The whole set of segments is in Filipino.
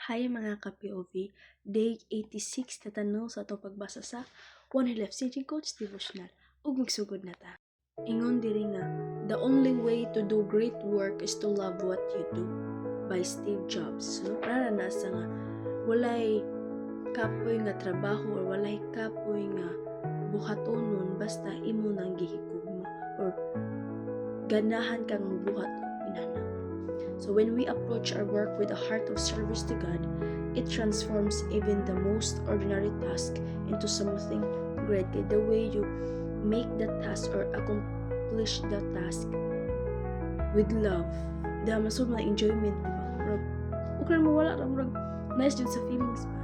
Hi mga ka-POV, Day 86 na tanong sa atong pagbasa sa One Life Changing Coach Devotional. Ug magsugod na ta. Ingon diri nga, the only way to do great work is to love what you do, by Steve Jobs. So, para na sa nga, walay kapoy nga trabaho or walay kapoy nga buhatonon basta imo nang gihigugma or ganahan kang buhat inana. So when we approach our work with a heart of service to God, it transforms even the most ordinary task into something great. The way you make the task or accomplish the task with love, dahil masod na enjoyment, diba? Ukran mo wala ramurag nice jud sa feelings pa.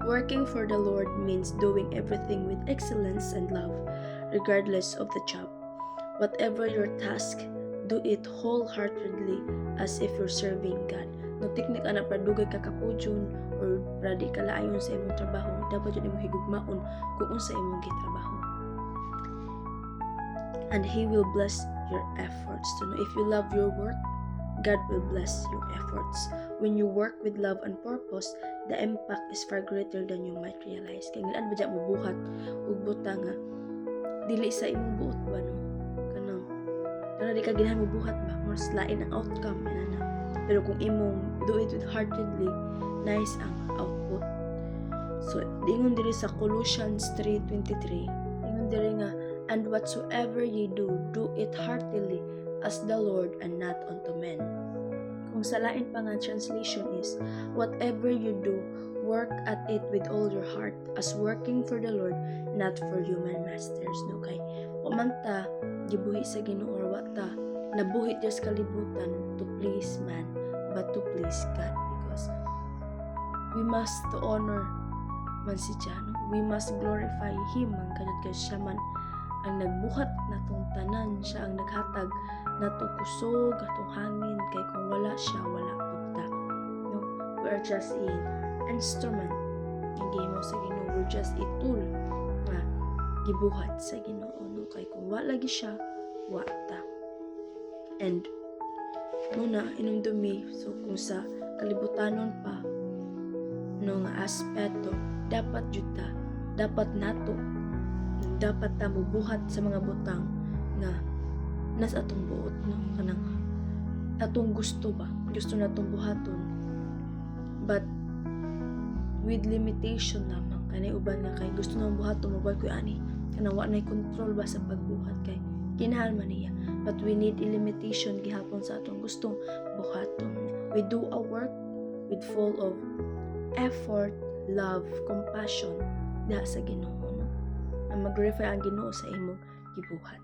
Working for the Lord means doing everything with excellence and love, regardless of the job. Whatever your task, do it wholeheartedly as if you're serving God. No teknik ana pradugay ka kapudyon or pradi ka laayon sa imong trabaho, dapat jud imong higugmaon kung unsa imong gitrabaho. And He will bless your efforts. So if you love your work, God will bless your efforts. When you work with love and purpose, the impact is far greater than you might realize. Kaya ngilaan ba dyan mo buhat ug butang nga dili sa imong buot ba no? Kana di ka ginahan mo buhat ba? Mas lain ang outcome na. Pero kung imong do it with heartedly, nice ang output. So, dingon diri sa Colossians 3:23. Dingon diri nga, and whatsoever ye do, do it heartily as the Lord and not unto men. Kung sa lain pa nga translation is, whatever you do, work at it with all your heart, as working for the Lord, not for human masters. No kay, umanta gibuhi sa Ginoo or wata nabuhi just kalibutan to please man, but to please God, because we must to honor man si Jano. We must glorify Him man kadto kay siya man ang nagbuhat natong tanan, siya ang naghatag natong kusog atong hangin, kay kung wala siya wala punta. No, we are just an instrument ng gihimo sa Ginoo. We're just a tool nga gibuhat sa Ginoo. No, kay kung wala lagi siya wata. And muna inumdumi, so kung sa kalibutanon pa no nga aspeto, dapat juta, dapat nato, dapat ta mubuhat sa mga butang nga nas atong buot, no, kanang atong gusto ba, gusto natong buhaton, but with limitation lamang. Kanay uban nga kay gusto nang buhaton mo ko ani kanang wa nay control ba sa pagbuhat, kay kinahal man niya, but we need a limitation gihapon sa atong gustong buhaton. We do our work with full of effort, love, compassion diha sa Ginoo, no? Ang mag-refer ang Ginoo sa imong gibuhat.